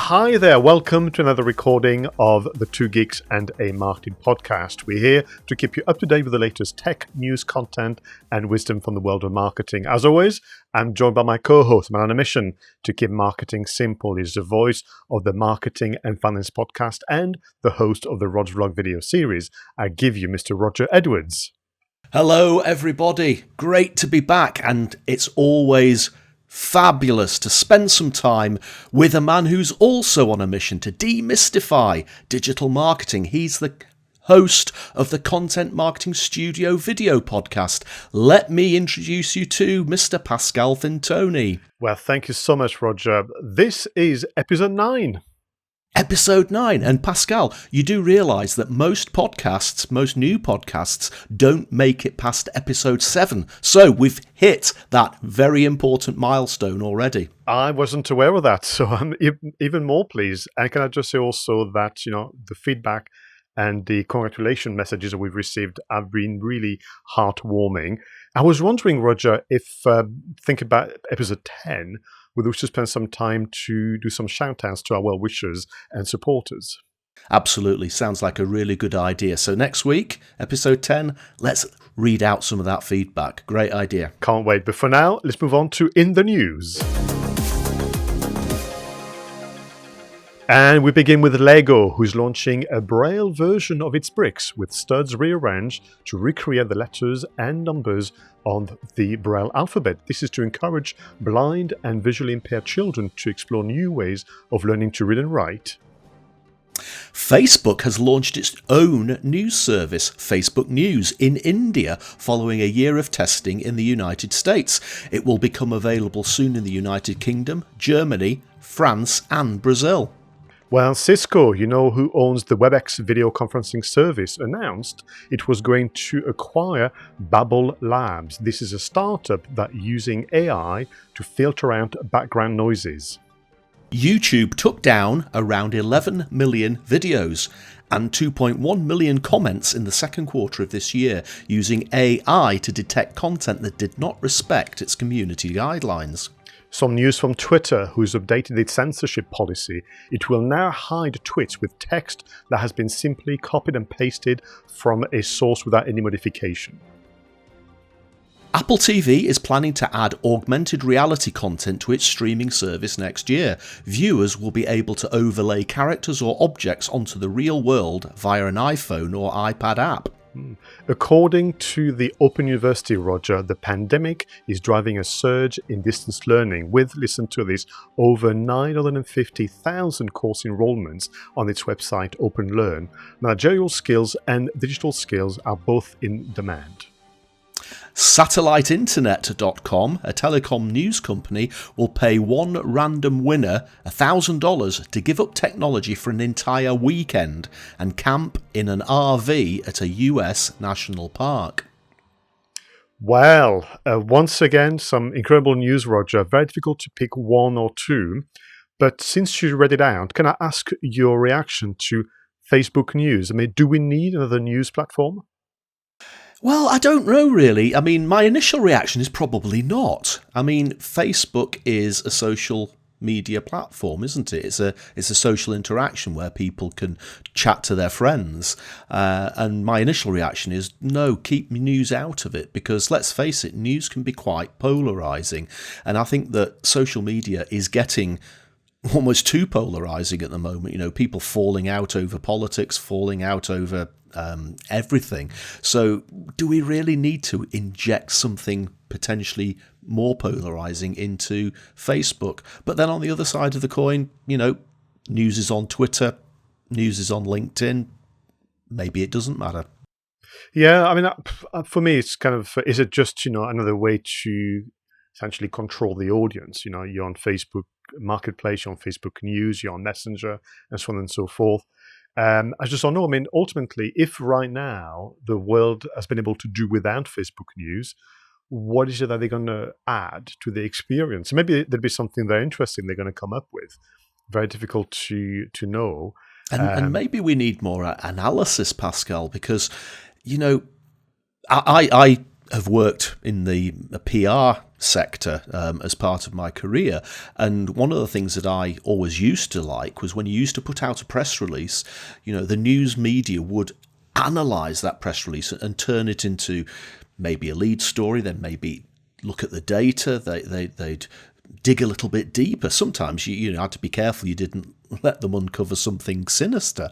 Hi there, welcome to another recording of the Two Geeks and a Marketing podcast. We're here to keep you up to date with the latest tech, news, content, and wisdom from the world of marketing. As always, I'm joined by my co-host, man on a mission to keep marketing simple. He's the voice of the Marketing and Finance podcast and the host of the Rod's Vlog video series. I give you Mr. Roger Edwards. Hello, everybody. Great to be back, and it's always fabulous to spend some time with a man who's also on a mission to demystify digital marketing. He's the host of the Content Marketing Studio video podcast. Let me introduce you to Mr. Pascal Fintoni. Well, thank you so much, Roger. This is episode 9. Episode 9. And Pascal, you do realise that most new podcasts, don't make it past episode 7. So we've hit that very important milestone already. I wasn't aware of that, so I'm even more pleased. And can I just say also that, the feedback and the congratulation messages that we've received have been really heartwarming. I was wondering, Roger, if think about episode 10, we wish to spend some time to do some shout-outs to our well-wishers and supporters. Absolutely. Sounds like a really good idea. So next week, episode 10, let's read out some of that feedback. Great idea. Can't wait. But for now, let's move on to In the News. And we begin with Lego, who's launching a Braille version of its bricks with studs rearranged to recreate the letters and numbers on the Braille alphabet. This is to encourage blind and visually impaired children to explore new ways of learning to read and write. Facebook has launched its own news service, Facebook News, in India following a year of testing in the United States. It will become available soon in the United Kingdom, Germany, France and Brazil. Well, Cisco, who owns the WebEx video conferencing service, announced it was going to acquire Babel Labs. This is a startup that using AI to filter out background noises. YouTube took down around 11 million videos and 2.1 million comments in the second quarter of this year using AI to detect content that did not respect its community guidelines. Some news from Twitter, who's updated its censorship policy. It will now hide tweets with text that has been simply copied and pasted from a source without any modification. Apple TV is planning to add augmented reality content to its streaming service next year. Viewers will be able to overlay characters or objects onto the real world via an iPhone or iPad app. According to the Open University, Roger, the pandemic is driving a surge in distance learning with, listen to this, over 950,000 course enrollments on its website OpenLearn. Managerial skills and digital skills are both in demand. SatelliteInternet.com, a telecom news company, will pay one random winner $1,000 to give up technology for an entire weekend and camp in an RV at a US national park. Well, once again, some incredible news, Roger. Very difficult to pick one or two. But since you read it out, can I ask your reaction to Facebook News? Do we need another news platform? Well, I don't know really. My initial reaction is probably not. Facebook is a social media platform, isn't it? It's a social interaction where people can chat to their friends. And my initial reaction is, no, keep news out of it, because let's face it, news can be quite polarising. And I think that social media is getting almost too polarising at the moment. People falling out over politics, falling out over everything. So do we really need to inject something potentially more polarizing into Facebook? But then on the other side of the coin, news is on Twitter, news is on LinkedIn. Maybe it doesn't matter. Yeah, for me, it's kind of, is it just, another way to essentially control the audience? You're on Facebook Marketplace, you're on Facebook News, you're on Messenger, and so on and so forth. I just don't know. Ultimately, if right now the world has been able to do without Facebook News, what is it that they're going to add to the experience? Maybe there'll be something very interesting they're going to come up with. Very difficult to know. And maybe we need more analysis, Pascal, because, I have worked in the PR sector as part of my career. And one of the things that I always used to like was when you used to put out a press release, the news media would analyse that press release and turn it into maybe a lead story, then maybe look at the data, they'd dig a little bit deeper. Sometimes you had to be careful you didn't let them uncover something sinister.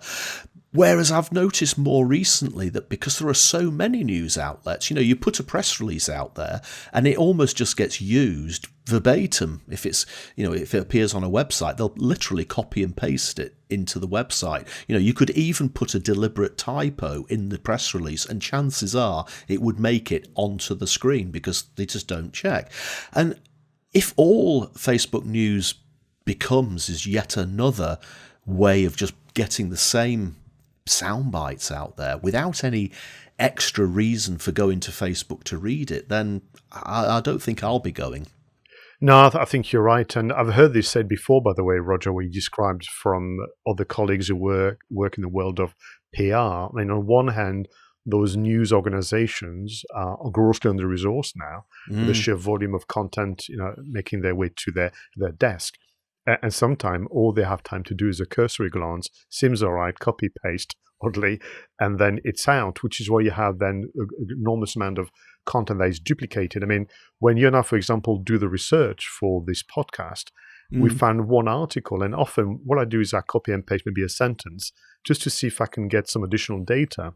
Whereas I've noticed more recently that because there are so many news outlets, you put a press release out there and it almost just gets used verbatim. If if it appears on a website, they'll literally copy and paste it into the website. You could even put a deliberate typo in the press release and chances are it would make it onto the screen because they just don't check. And if all Facebook news becomes is yet another way of just getting the same sound bites out there without any extra reason for going to Facebook to read it, then I don't think I'll be going. No, I think you're right. And I've heard this said before, by the way, Roger, where you described from other colleagues who work in the world of PR. I mean, on one hand, those news organizations are grossly under-resourced now with the sheer volume of content, making their way to their desk. And sometimes all they have time to do is a cursory glance, seems all right, copy, paste, oddly, and then it's out, which is why you have then an enormous amount of content that is duplicated. I mean, when you and I, for example, do the research for this podcast, we found one article, and often what I do is I copy and paste maybe a sentence just to see if I can get some additional data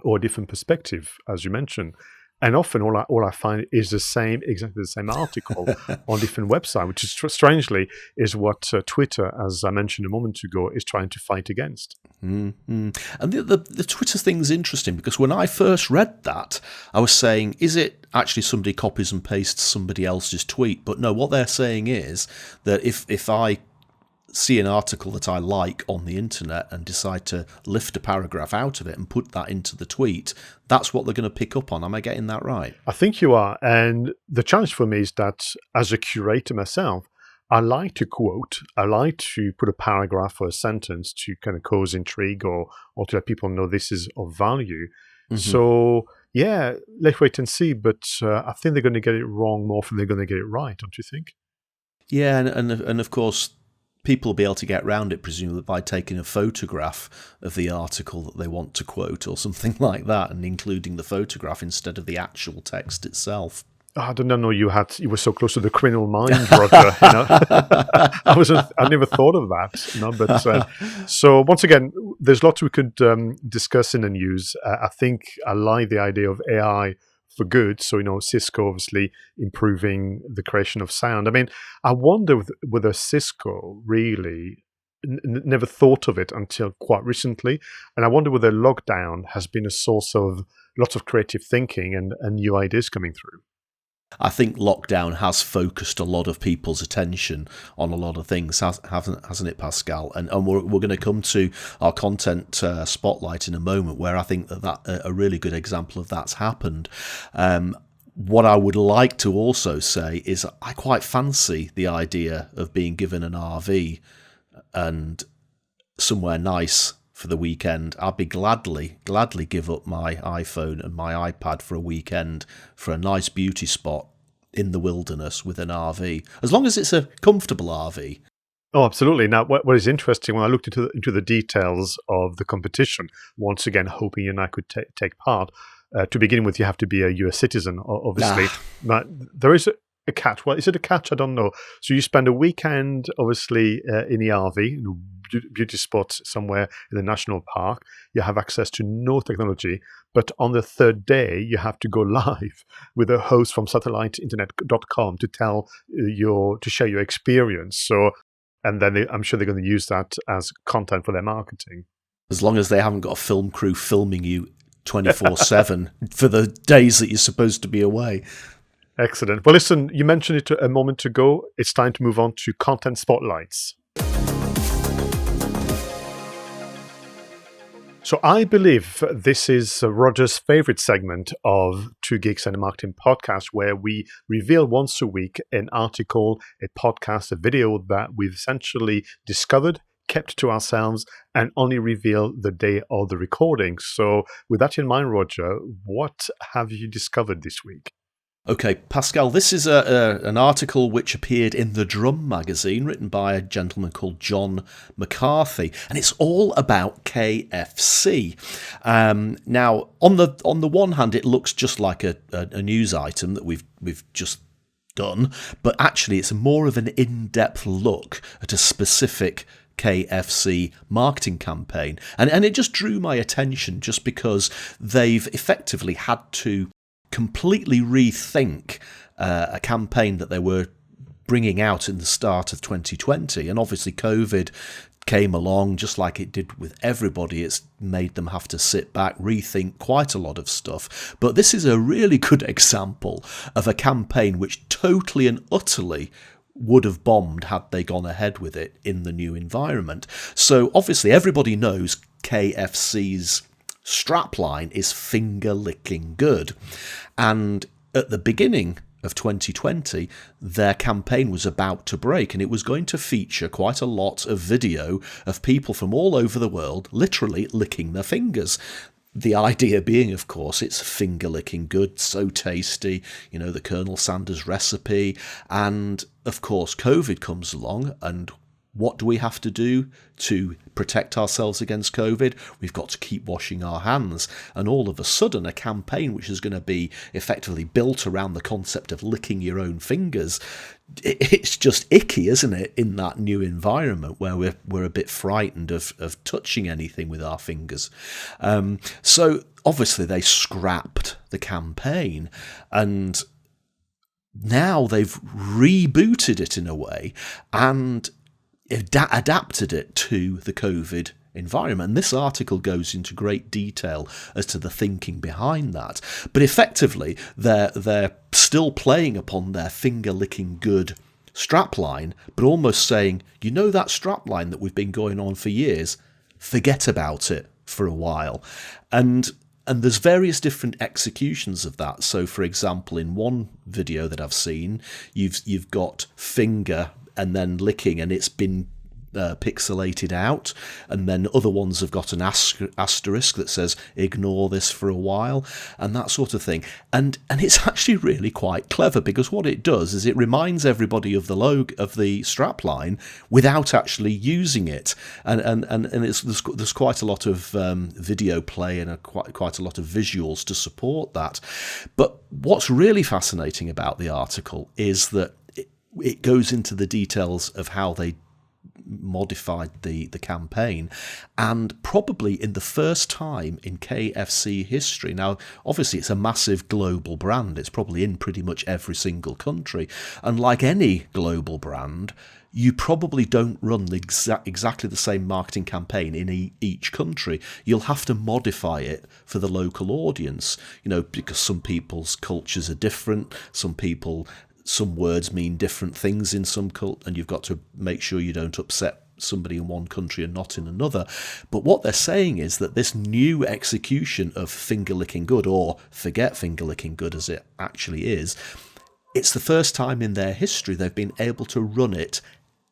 or a different perspective, as you mentioned. And often all I find is exactly the same article on different websites, which is strangely is what Twitter, as I mentioned a moment ago, is trying to fight against. Mm-hmm. And the Twitter thing's interesting because when I first read that, I was saying, is it actually somebody copies and pastes somebody else's tweet? But no, what they're saying is that if I see an article that I like on the internet and decide to lift a paragraph out of it and put that into the tweet, that's what they're going to pick up on. Am I getting that right? I think you are. And the challenge for me is that as a curator myself, I like to quote, I like to put a paragraph or a sentence to kind of cause intrigue or to let people know this is of value. Mm-hmm. So, yeah, let's wait and see. But I think they're going to get it wrong more than they're going to get it right, don't you think? Yeah, and of course, people will be able to get around it, presumably, by taking a photograph of the article that they want to quote or something like that and including the photograph instead of the actual text itself. I don't know. You were so close to the criminal mind, Roger. I never thought of that. But so once again, there's lots we could discuss in the news. I think I like the idea of AI for good. So Cisco obviously improving the creation of sound. I mean, I wonder whether Cisco really never thought of it until quite recently, and I wonder whether lockdown has been a source of lots of creative thinking and new ideas coming through. I think lockdown has focused a lot of people's attention on a lot of things, hasn't it, Pascal? And we're going to come to our content spotlight in a moment, where I think that a really good example of that's happened. What I would like to also say is I quite fancy the idea of being given an RV and somewhere nice for the weekend. I'd be gladly give up my iPhone and my iPad for a weekend for a nice beauty spot in the wilderness with an RV, as long as it's a comfortable RV. Oh, absolutely. Now, what is interesting, when I looked into the details of the competition, once again, hoping you and I could take part, to begin with, you have to be a US citizen, obviously. But there is a catch. Well, is it a catch? I don't know. So you spend a weekend, obviously, in the RV, in a beauty spot somewhere in the national park. You have access to no technology. But on the third day, you have to go live with a host from satelliteinternet.com to share your experience. So, and then I'm sure they're going to use that as content for their marketing. As long as they haven't got a film crew filming you 24/7 for the days that you're supposed to be away. Excellent. Well, listen, you mentioned it a moment ago. It's time to move on to content spotlights. So I believe this is Roger's favorite segment of Two Geeks and a Marketing podcast, where we reveal once a week an article, a podcast, a video that we've essentially discovered, kept to ourselves, and only reveal the day of the recording. So with that in mind, Roger, what have you discovered this week? Okay, Pascal, this is an article which appeared in the Drum magazine, written by a gentleman called John McCarthy, and it's all about KFC. Now, on the one hand, it looks just like a news item that we've just done, but actually, it's more of an in-depth look at a specific KFC marketing campaign, and it just drew my attention just because they've effectively had to completely rethink a campaign that they were bringing out in the start of 2020. And obviously COVID came along, just like it did with everybody. It's made them have to sit back, rethink quite a lot of stuff. But this is a really good example of a campaign which totally and utterly would have bombed had they gone ahead with it in the new environment. So obviously everybody knows KFC's strapline is finger licking good. And at the beginning of 2020, their campaign was about to break, and it was going to feature quite a lot of video of people from all over the world literally licking their fingers. The idea being, of course, it's finger licking good, so tasty, the Colonel Sanders recipe. And of course, COVID comes along, and what do we have to do to protect ourselves against COVID? We've got to keep washing our hands. And all of a sudden, a campaign which is going to be effectively built around the concept of licking your own fingers, it's just icky, isn't it, in that new environment where we're a bit frightened of touching anything with our fingers. So obviously they scrapped the campaign, and now they've rebooted it in a way and adapted it to the COVID environment. And this article goes into great detail as to the thinking behind that. But effectively, they're still playing upon their finger-licking good strapline, but almost saying, that strapline that we've been going on for years, forget about it for a while. And there's various different executions of that. So, for example, in one video that I've seen, you've got finger and then licking, and it's been pixelated out, and then other ones have got an asterisk that says ignore this for a while, and that sort of thing. And it's actually really quite clever, because what it does is it reminds everybody of the logo of the strapline without actually using it, and there's quite a lot of video play and quite a lot of visuals to support that. But what's really fascinating about the article is that it goes into the details of how they modified the campaign, and probably in the first time in KFC history. Now, obviously, it's a massive global brand. It's probably in pretty much every single country. And like any global brand, you probably don't run exactly the same marketing campaign in each country. You'll have to modify it for the local audience, because some people's cultures are different. Some words mean different things in some cult, and you've got to make sure you don't upset somebody in one country and not in another. But what they're saying is that this new execution of finger licking good, or forget finger licking good as it actually is, it's the first time in their history they've been able to run it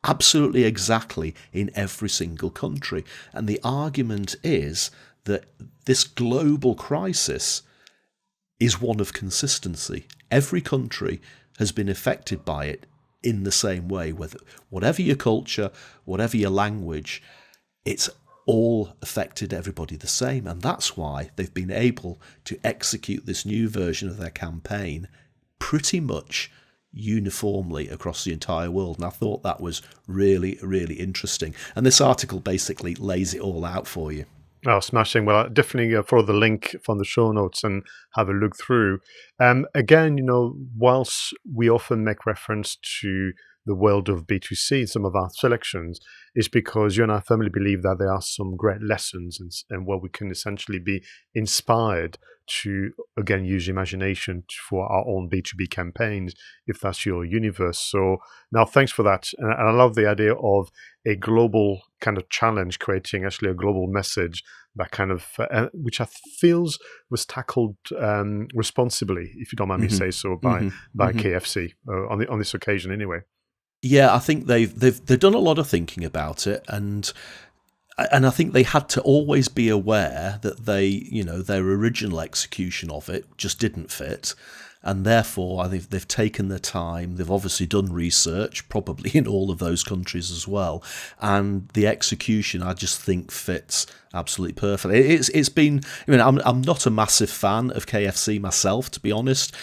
absolutely exactly in every single country. And the argument is that this global crisis is one of consistency. Every country has been affected by it in the same way, whatever your culture, whatever your language, it's all affected everybody the same. And that's why they've been able to execute this new version of their campaign pretty much uniformly across the entire world. And I thought that was really, really interesting. And this article basically lays it all out for you. Oh, smashing. Well, I'll definitely follow the link from the show notes and have a look through. Again, whilst we often make reference to the world of B2C in some of our selections, is because you and I firmly believe that there are some great lessons and where we can essentially be inspired to, again, use imagination for our own B2B campaigns, if that's your universe. So now, thanks for that. And I love the idea of a global kind of challenge, creating actually a global message that kind of, which I feels was tackled responsibly, if you don't mind me say so, by KFC on this occasion anyway. Yeah, I think they've done a lot of thinking about it, and I think they had to always be aware that their original execution of it just didn't fit, And therefore, they've taken their time. They've obviously done research, probably in all of those countries as well. And the execution, I just think, fits absolutely perfect. It's been. I mean, I'm not a massive fan of KFC myself, to be honest.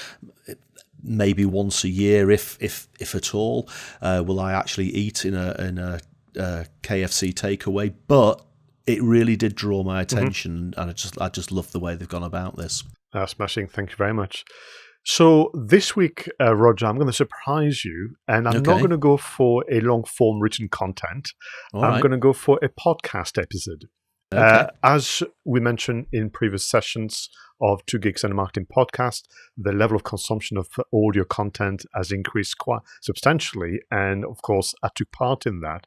Maybe once a year, if at all, will I actually eat in a KFC takeaway. But it really did draw my attention, and I just love the way they've gone about this. Smashing. Thank you very much. So this week, Roger, I'm going to surprise you, and I'm not going to go for a long-form written content. I'm going to go for a podcast episode. As we mentioned in previous sessions of Two Geeks and a Marketing podcast, the level of consumption of audio content has increased quite substantially, and of course, I took part in that.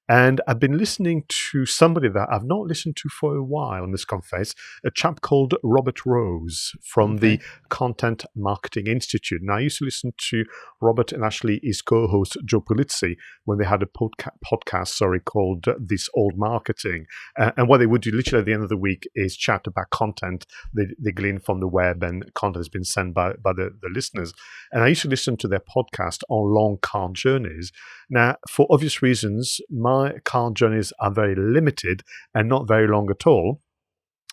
And I've been listening to somebody that I've not listened to for a while, I must confess, a chap called Robert Rose from the Content Marketing Institute. Now, I used to listen to Robert and actually his co-host, Joe Pulizzi, when they had a podcast called This Old Marketing. And what they would do literally at the end of the week is chat about content they glean from the web and content has been sent by the listeners. And I used to listen to their podcast on long car journeys. Now, for obvious reasons, my car journeys are very limited and not very long at all,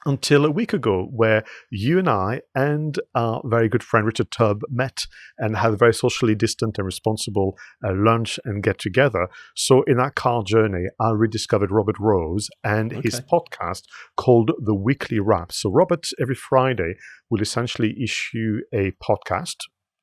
until a week ago, where you and I and our very good friend Richard Tubb met and had a very socially distant and responsible lunch and get together. So in that car journey, I rediscovered Robert Rose and his podcast called The Weekly Wrap. So Robert, every Friday, will essentially issue a podcast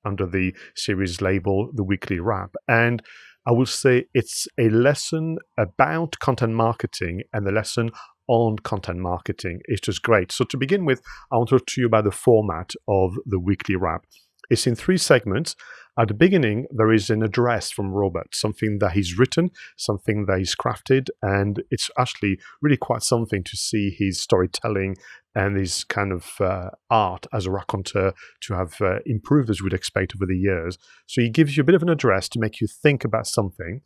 under the series label The Weekly Wrap. And I will say it's a lesson about content marketing and the lesson on content marketing. It's just great. So to begin with, I want to talk to you about the format of the Weekly Wrap. It's in 3 segments. At the beginning, there is an address from Robert, something that he's written, something that he's crafted, and it's actually really quite something to see his storytelling and his kind of art as a raconteur to have improved as we'd expect over the years. So he gives you a bit of an address to make you think about something.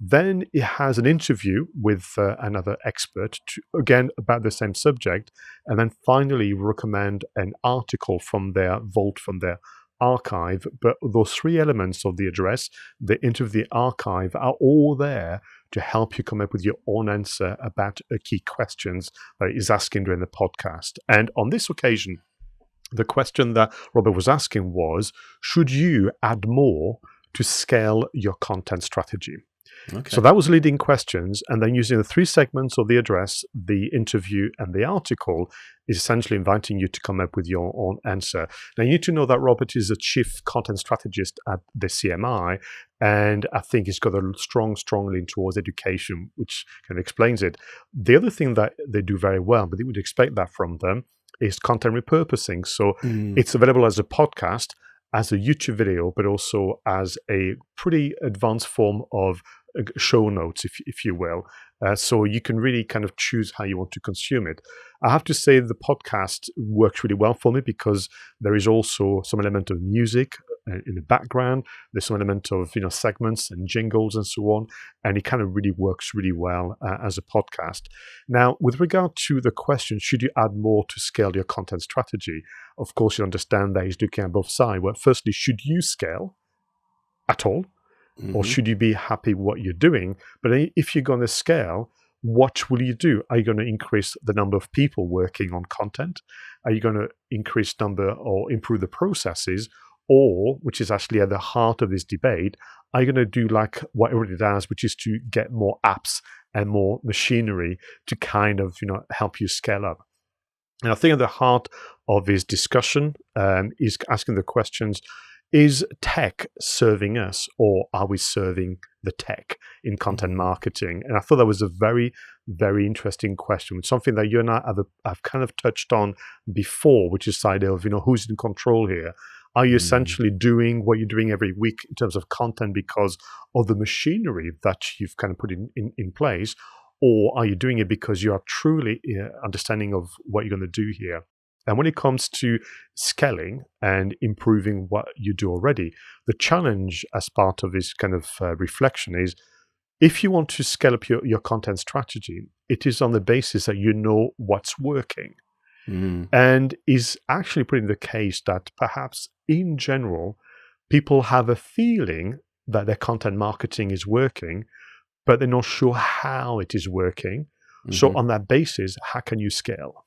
Then it has an interview with another expert, again, about the same subject. And then finally, recommend an article from their vault, from their archive. But those 3 elements of the address, the interview, the archive, are all there to help you come up with your own answer about key questions that he's asking during the podcast. And on this occasion, the question that Robert was asking was, should you add more to scale your content strategy? So that was leading questions, and then using the 3 segments of the address, the interview, and the article is essentially inviting you to come up with your own answer. Now, you need to know that Robert is a chief content strategist at the CMI, and I think he's got a strong lean towards education, which kind of explains it. The other thing that they do very well, but you would expect that from them, is content repurposing. So it's available as a podcast, as a YouTube video, but also as a pretty advanced form of show notes, if you will. So you can really kind of choose how you want to consume it. I have to say the podcast works really well for me because there is also some element of music in the background. There's some element of segments and jingles and so on, and it kind of really works really well as a podcast. Now, with regard to the question, should you add more to scale your content strategy? Of course, you understand that he's looking at both sides. Well, firstly, should you scale at all? Or should you be happy with what you're doing? But if you're going to scale, what will you do? Are you going to increase the number of people working on content? Are you going to increase number or improve the processes? Or, which is actually at the heart of this debate, are you going to do like what everybody does, which is to get more apps and more machinery to kind of help you scale up? And I think at the heart of this discussion is asking the questions, is tech serving us, or are we serving the tech in content marketing? And I thought that was a very, very interesting question, something that you and I have kind of touched on before, which is the idea of, who's in control here? Are you essentially doing what you're doing every week in terms of content because of the machinery that you've kind of put in place? Or are you doing it because you are truly understanding of what you're going to do here? And when it comes to scaling and improving what you do already, the challenge as part of this kind of reflection is, if you want to scale up your content strategy, it is on the basis that you know what's working. And is actually putting the case that perhaps in general, people have a feeling that their content marketing is working, but they're not sure how it is working. So on that basis, how can you scale?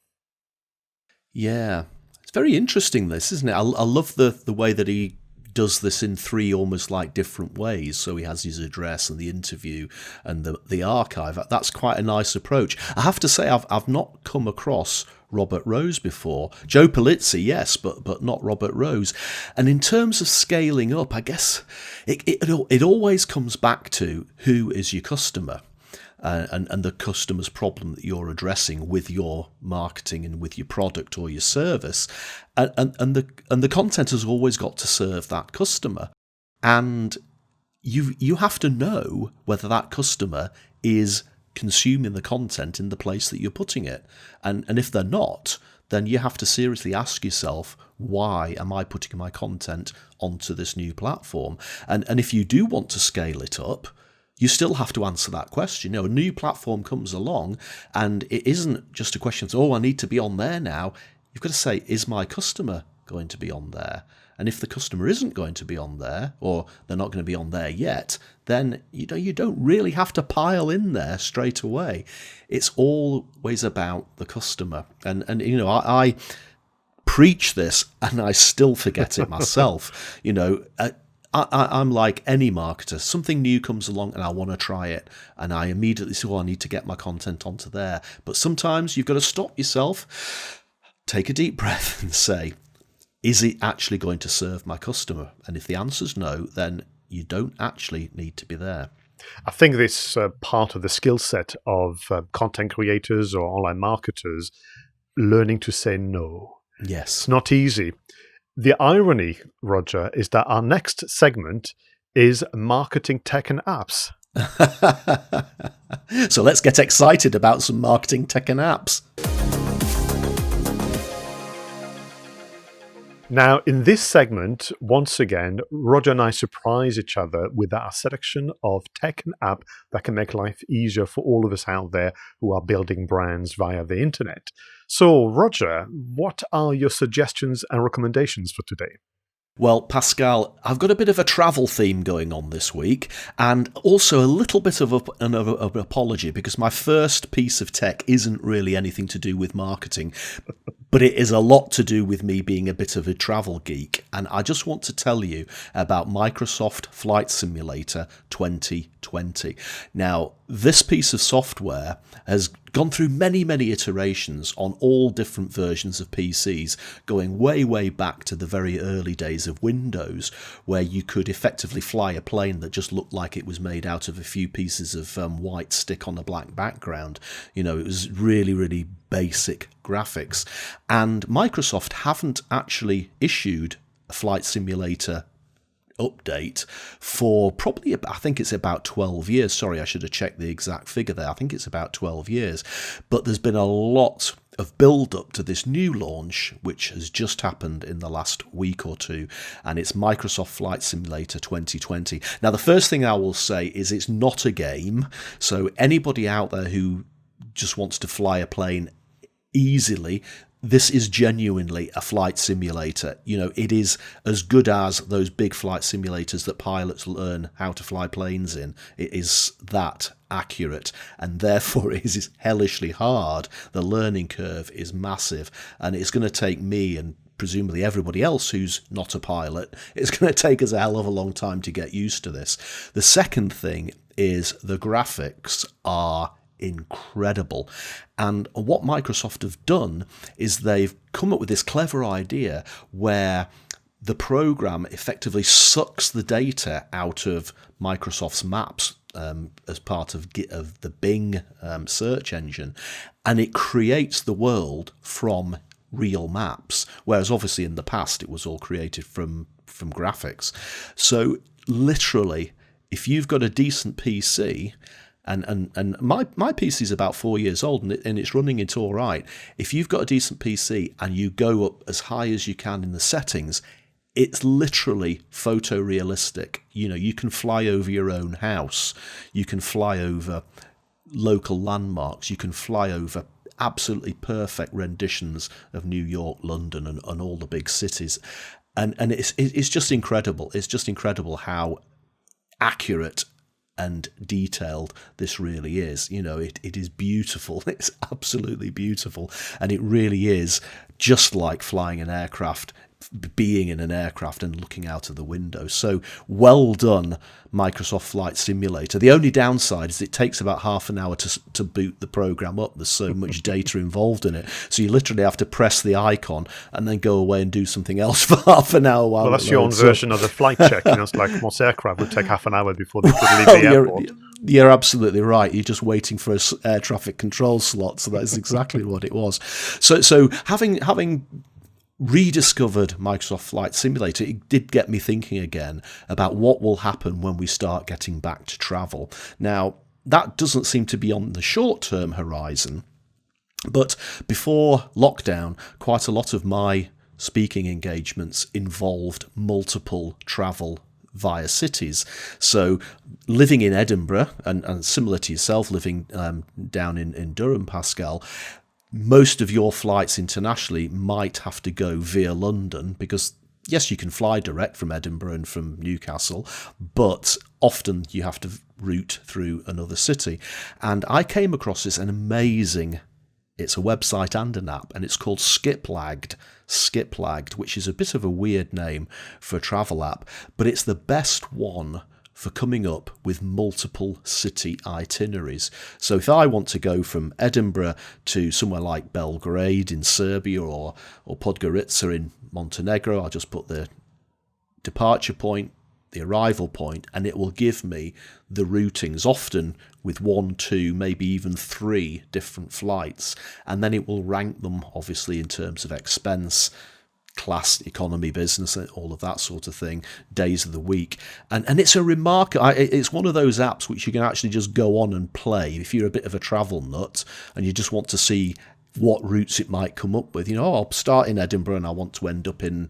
Yeah. It's very interesting, this, isn't it? I love the way that he does this in three almost like different ways. So he has his address and the interview and the archive. That's quite a nice approach. I have to say, I've not come across Robert Rose before. Joe Polizzi, yes, but not Robert Rose. And in terms of scaling up, I guess it always comes back to who is your customer. And the customer's problem that you're addressing with your marketing and with your product or your service, and the content has always got to serve that customer, and you have to know whether that customer is consuming the content in the place that you're putting it, and if they're not, then you have to seriously ask yourself, why am I putting my content onto this new platform? And if you do want to scale it up, you still have to answer that question. A new platform comes along and it isn't just a question of, I need to be on there now. You've got to say, is my customer going to be on there? And if the customer isn't going to be on there, or they're not going to be on there yet, then you don't really have to pile in there straight away. It's always about the customer. And I preach this and I still forget it myself. I'm like any marketer. Something new comes along and I want to try it. And I immediately say, I need to get my content onto there. But sometimes you've got to stop yourself, take a deep breath and say, is it actually going to serve my customer? And if the answer's no, then you don't actually need to be there. I think this part of the skill set of content creators or online marketers, learning to say no. Yes. It's not easy. The irony, Roger, is that our next segment is marketing tech and apps. So let's get excited about some marketing tech and apps. Now, in this segment, once again, Roger and I surprise each other with our selection of tech and app that can make life easier for all of us out there who are building brands via the internet. So, Roger, what are your suggestions and recommendations for today? Well, Pascal, I've got a bit of a travel theme going on this week, and also a little bit of an apology, because my first piece of tech isn't really anything to do with marketing, but it is a lot to do with me being a bit of a travel geek. And I just want to tell you about Microsoft Flight Simulator 2020. Now, this piece of software has gone through many, many iterations on all different versions of PCs, going way, way back to the very early days of Windows, where you could effectively fly a plane that just looked like it was made out of a few pieces of white stick on a black background. It was really, really basic graphics. And Microsoft haven't actually issued a flight simulator update for probably, I think it's about 12 years. Sorry, I should have checked the exact figure there. I think it's about 12 years. But there's been a lot of build up to this new launch, which has just happened in the last week or two, and it's Microsoft Flight Simulator 2020. Now, the first thing I will say is it's not a game. So anybody out there who just wants to fly a plane easily, this is genuinely a flight simulator. It is as good as those big flight simulators that pilots learn how to fly planes in. It is that accurate, and therefore it is hellishly hard. The learning curve is massive, and it's going to take me and presumably everybody else who's not a pilot, it's going to take us a hell of a long time to get used to this. The second thing is the graphics are incredible. And what Microsoft have done is they've come up with this clever idea where the program effectively sucks the data out of Microsoft's maps as part of the Bing search engine, and it creates the world from real maps, whereas obviously in the past it was all created from graphics. So literally, if you've got a decent PC, and my PC is about 4 years old and it's running it all right. If you've got a decent PC and you go up as high as you can in the settings, it's literally photorealistic. You can fly over your own house. You can fly over local landmarks. You can fly over absolutely perfect renditions of New York, London, and all the big cities. and it's just incredible. It's just incredible how accurate and detailed this really is. It is beautiful. It's absolutely beautiful, and it really is just like flying an aircraft, being in an aircraft and looking out of the window. So well done, Microsoft Flight Simulator. The only downside is it takes about half an hour to boot the program up. There's so much data involved in it. So you literally have to press the icon and then go away and do something else for half an hour. Well, that's your own version of the flight check. It's like most aircraft would take half an hour before they could leave the airport. You're absolutely right. You're just waiting for a air traffic control slot. So that's exactly what it was. So having rediscovered Microsoft Flight Simulator, it did get me thinking again about what will happen when we start getting back to travel. Now, that doesn't seem to be on the short-term horizon, but before lockdown, quite a lot of my speaking engagements involved multiple travel via cities. So living in Edinburgh, and similar to yourself, living down in Durham, Pascal, most of your flights internationally might have to go via London because, yes, you can fly direct from Edinburgh and from Newcastle, but often you have to route through another city. And I came across this it's a website and an app, and it's called Skiplagged, which is a bit of a weird name for a travel app, but it's the best one for coming up with multiple city itineraries. So if I want to go from Edinburgh to somewhere like Belgrade in Serbia or Podgorica in Montenegro, I'll just put the departure point, the arrival point, and it will give me the routings, often with 1, 2, maybe even 3 different flights. And then it will rank them, obviously, in terms of expense, class, economy, business, all of that sort of thing, days of the week. And it's it's one of those apps which you can actually just go on and play if you're a bit of a travel nut and you just want to see what routes it might come up with. I'll start in Edinburgh and I want to end up in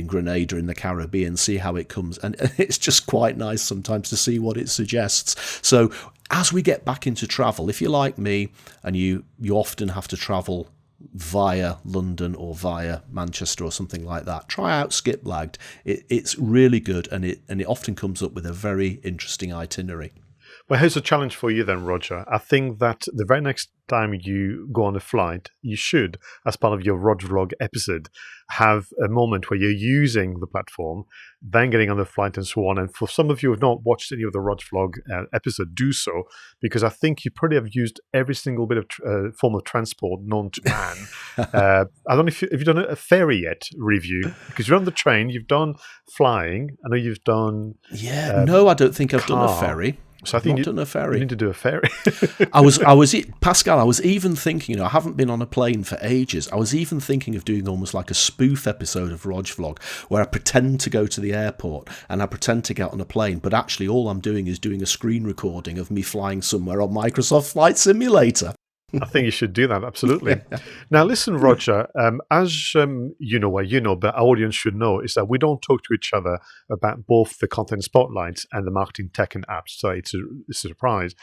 Grenada in the Caribbean, see how it comes. And it's just quite nice sometimes to see what it suggests. So as we get back into travel, if you're like me and you often have to travel via London or via Manchester or something like that, try out Skiplagged. It's really good, and it often comes up with a very interesting itinerary. Well, here's a challenge for you then, Roger. I think that the very next time you go on a flight, you should, as part of your Roger Vlog episode, have a moment where you're using the platform, then getting on the flight and so on. And for some of you who have not watched any of the Roger Vlog episode, do so, because I think you probably have used every single bit of form of transport known to man. I don't know if you've done a ferry yet review, because you're on the train, you've done flying, I know you've done... no, I don't think I've done a ferry. So I think you need to do a ferry. Pascal, I was even thinking, I haven't been on a plane for ages. I was even thinking of doing almost like a spoof episode of Roger Vlog where I pretend to go to the airport and I pretend to get on a plane, but actually all I'm doing is doing a screen recording of me flying somewhere on Microsoft Flight Simulator. I think you should do that, absolutely. Yeah. Now, listen, Roger, as you know, but our audience should know, is that we don't talk to each other about both the content spotlights and the marketing tech and apps. So it's a surprise.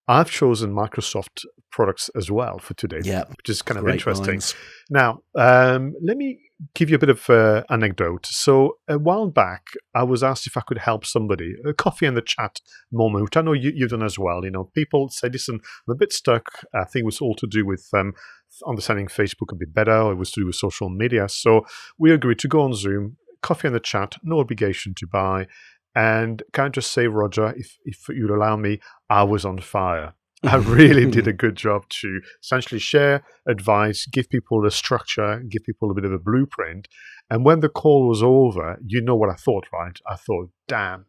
I've chosen Microsoft products as well for today, which is kind of interesting. Minds. Now, let me give you a bit of anecdote. So a while back, I was asked if I could help somebody, a coffee in the chat moment, which I know you've done as well. People say, listen, I'm a bit stuck. I think it was all to do with understanding Facebook a bit better. It was to do with social media. So we agreed to go on Zoom, coffee in the chat, no obligation to buy. And can I just say, Roger, if you'd allow me, I was on fire. I really did a good job to essentially share advice, give people a structure, give people a bit of a blueprint. And when the call was over, you know what I thought, right? I thought, damn,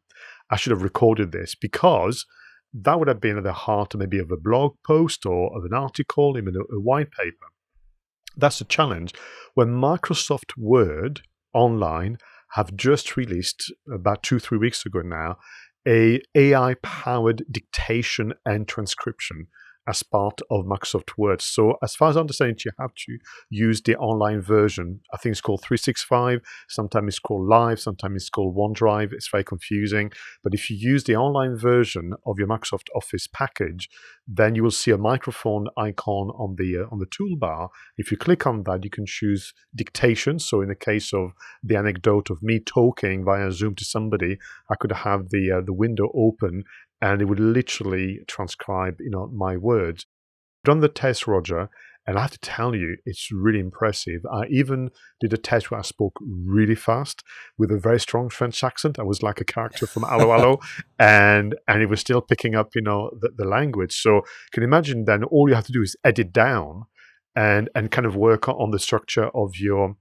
I should have recorded this, because that would have been at the heart maybe of a blog post or of an article, even a white paper. That's the challenge. When Microsoft Word online have just released, about 2-3 weeks ago now, a AI-powered dictation and transcription. as part of Microsoft Word. So as far as I understand it, you have to use the online version. I think it's called 365. Sometimes it's called Live. Sometimes it's called OneDrive. It's very confusing. But if you use the online version of your Microsoft Office package, then you will see a microphone icon on the toolbar. If you click on that, you can choose dictation. So in the case of the anecdote of me talking via Zoom to somebody, I could have the window open, and it would literally transcribe, my words. I've done the test, Roger, and I have to tell you, it's really impressive. I even did a test where I spoke really fast with a very strong French accent. I was like a character from Allo Allo, and it was still picking up, the language. So you can imagine then all you have to do is edit down and kind of work on the structure of your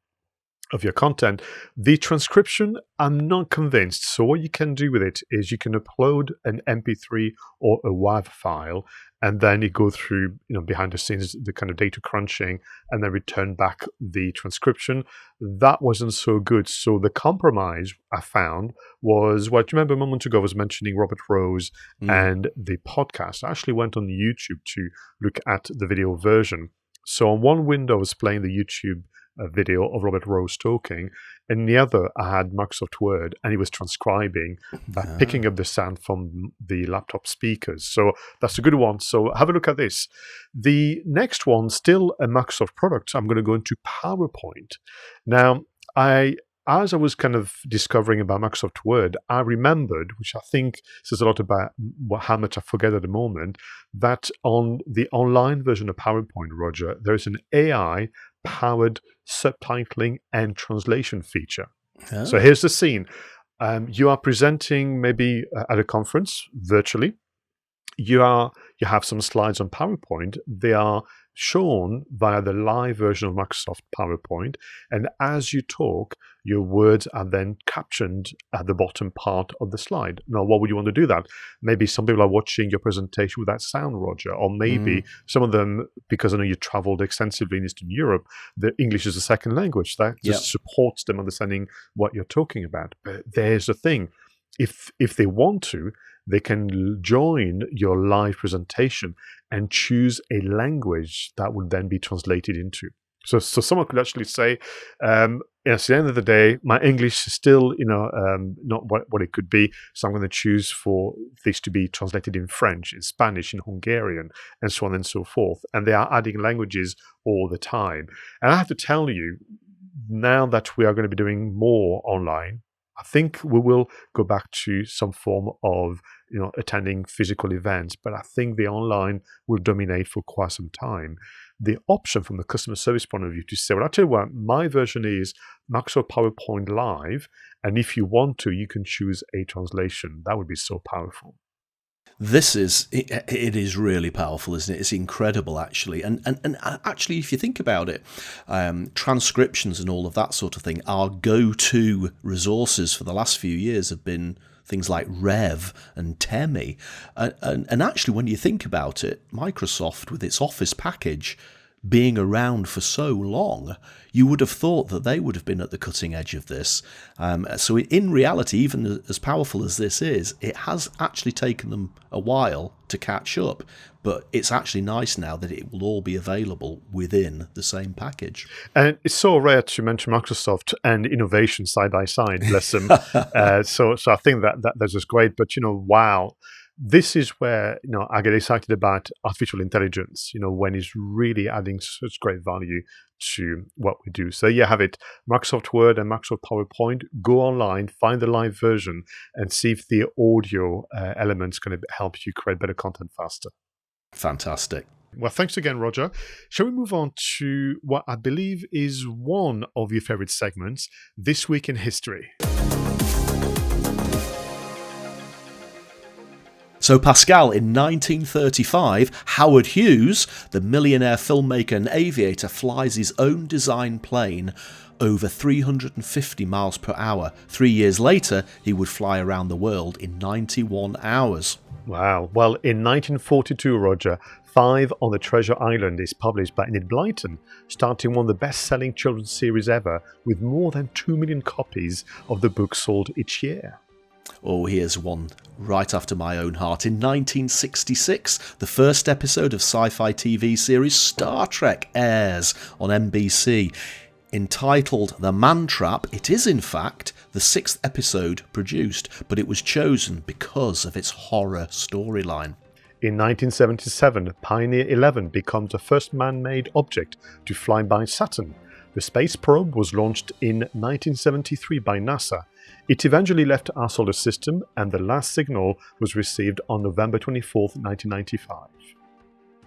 content. The transcription, I'm not convinced. So what you can do with it is you can upload an MP3 or a WAV file, and then you go through, behind the scenes, the kind of data crunching, and then return back the transcription. That wasn't so good. So the compromise I found was, what you remember a moment ago I was mentioning Robert Rose and the podcast. I actually went on YouTube to look at the video version. So on one window I was playing the YouTube video of Robert Rose talking, and the other I had Microsoft Word, and he was transcribing by picking up the sound from the laptop speakers. So that's a good one. So have a look at this. The next one, still a Microsoft product, I'm going to go into PowerPoint. Now, as I was kind of discovering about Microsoft Word, I remembered, which I think says a lot about how much I forget at the moment, that on the online version of PowerPoint, Roger, there is an AI-powered subtitling and translation feature. Oh. So here's the scene. You are presenting maybe at a conference virtually. You have some slides on PowerPoint. They are shown via the live version of Microsoft PowerPoint, and as you talk, your words are then captioned at the bottom part of the slide. Now, what would you want to do that? Maybe some people are watching your presentation without sound, Roger, or maybe some of them, because I know you traveled extensively in Eastern Europe, the English is a second language. That just supports them understanding what you're talking about. But there's the thing. If they want to, they can join your live presentation and choose a language that would then be translated into. So someone could actually say, at the end of the day, my English is still, not what it could be. So I'm going to choose for this to be translated in French, in Spanish, in Hungarian, and so on and so forth. And they are adding languages all the time. And I have to tell you, now that we are going to be doing more online, I think we will go back to some form of, attending physical events, but I think the online will dominate for quite some time. The option from the customer service point of view to say, well, I'll tell you what, my version is Microsoft PowerPoint Live, and if you want to, you can choose a translation. That would be so powerful. It is really powerful, isn't it? It's incredible, actually. And actually, if you think about it, transcriptions and all of that sort of thing, our go-to resources for the last few years have been things like Rev and Temi. And actually, when you think about it, Microsoft, with its Office package being around for so long, you would have thought that they would have been at the cutting edge of this. So in reality, even as powerful as this is, it has actually taken them a while to catch up. But it's actually nice now that it will all be available within the same package. And it's so rare to mention Microsoft and innovation side by side, bless them. So I think that's just great. But, wow. This is where, I get excited about artificial intelligence, when it's really adding such great value to what we do. So you have it, Microsoft Word and Microsoft PowerPoint. Go online, find the live version, and see if the audio elements going to help you create better content faster. Fantastic. Well, thanks again, Roger. Shall we move on to what I believe is one of your favorite segments, This Week in History? So, Pascal, in 1935, Howard Hughes, the millionaire filmmaker and aviator, flies his own design plane over 350 miles per hour. 3 years later, he would fly around the world in 91 hours. Wow. Well, in 1942, Roger, 5 on the Treasure Island is published by Enid Blyton, starting one of the best-selling children's series ever, with more than 2 million copies of the book sold each year. Oh, here's one right after my own heart. In 1966, the first episode of sci-fi TV series Star Trek airs on NBC. Entitled The Man Trap, it is in fact the 6th episode produced, but it was chosen because of its horror storyline. In 1977, Pioneer 11 becomes the first man-made object to fly by Saturn. The space probe was launched in 1973 by NASA. It eventually left our solar system, and the last signal was received on November 24, 1995.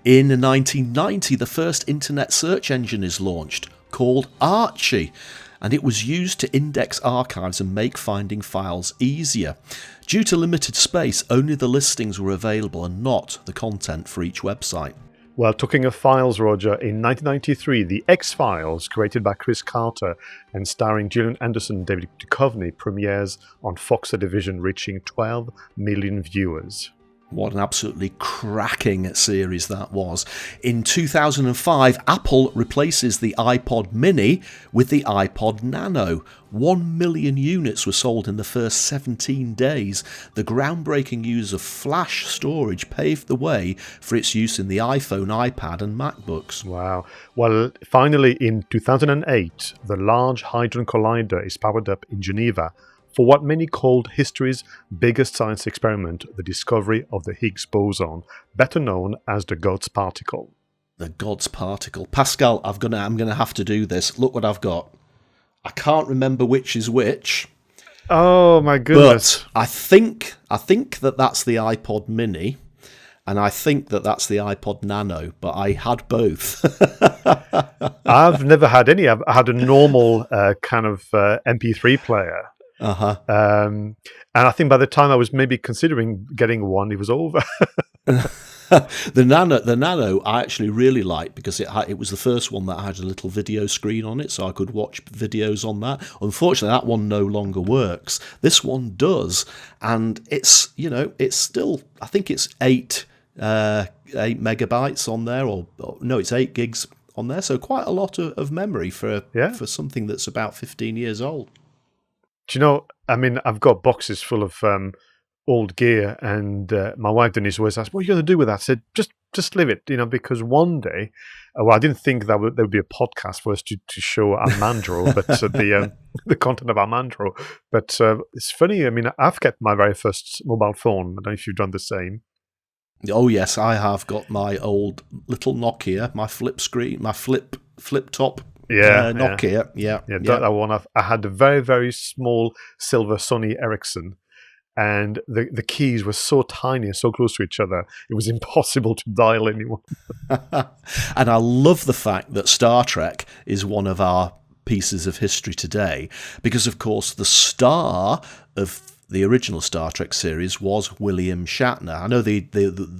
In 1990, the first internet search engine is launched, called Archie, and it was used to index archives and make finding files easier. Due to limited space, only the listings were available and not the content for each website. Well, talking of files, Roger, in 1993, The X-Files, created by Chris Carter and starring Gillian Anderson and David Duchovny, premieres on Fox Television, reaching 12 million viewers. What an absolutely cracking series that was. In 2005, Apple replaces the iPod Mini with the iPod Nano. 1 million units were sold in the first 17 days. The groundbreaking use of flash storage paved the way for its use in the iPhone, iPad and MacBooks. Wow. Well, finally, in 2008, the Large Hadron Collider is powered up in Geneva for what many called history's biggest science experiment, the discovery of the Higgs boson, better known as the God's particle. The God's particle. Pascal, I'm gonna have to do this. Look what I've got. I can't remember which is which. Oh my goodness! But I think that's the iPod Mini, and I think that's the iPod Nano. But I had both. I've never had any. I've had a normal kind of MP3 player. And I think by the time I was maybe considering getting one, it was over. The Nano I actually really liked because it was the first one that had a little video screen on it, so I could watch videos on that. Unfortunately, that one no longer works. This one does, and it's still, I think it's 8 megabytes on there, or no, it's 8 gigs on there. So quite a lot of memory for something that's about 15 years old. Do you know, I mean, I've got boxes full of old gear, and my wife Denise always asks, what are you going to do with that? I said, just leave it, because one day, I didn't think there would be a podcast for us to show our Mandro, but the content of our Mandro. But it's funny, I mean, I've kept my very first mobile phone. I don't know if you've done the same. Oh, yes, I have got my old little Nokia, my flip screen, my flip top. Nokia, yeah. That one. I had a very, very small silver Sony Ericsson, and the keys were so tiny and so close to each other, it was impossible to dial anyone. And I love the fact that Star Trek is one of our pieces of history today, because, of course, the star of the original Star Trek series was William Shatner. I know the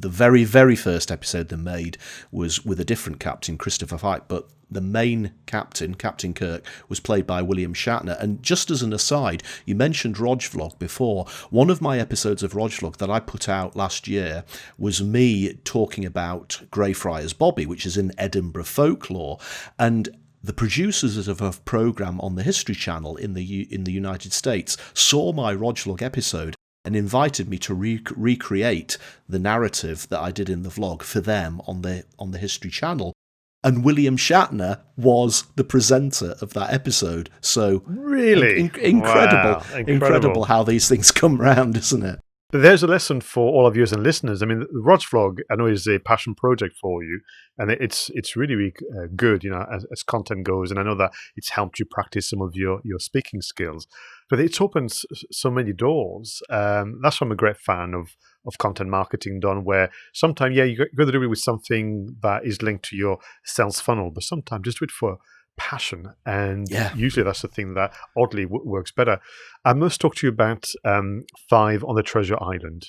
very, very first episode they made was with a different captain, Christopher Pike, but the main captain, Captain Kirk, was played by William Shatner. And just as an aside, you mentioned Rogvlog before. One of my episodes of Rogvlog that I put out last year was me talking about Greyfriars Bobby, which is in Edinburgh folklore. And the producers of a program on the History Channel in the United States saw my Rogvlog episode and invited me to recreate the narrative that I did in the vlog for them on the History Channel. And William Shatner was the presenter of that episode. So really incredible, wow. Incredible how these things come round, isn't it? But there's a lesson for all of you and listeners. I mean, the Rogvlog, I know, is a passion project for you, and it's really, really good, as content goes. And I know that it's helped you practice some of your speaking skills, but it's opened so many doors. That's why I'm a great fan of content marketing done, where sometimes, you got to do it with something that is linked to your sales funnel, but sometimes just do it for passion, and usually that's the thing that oddly works better. I must talk to you about 5 on the Treasure Island,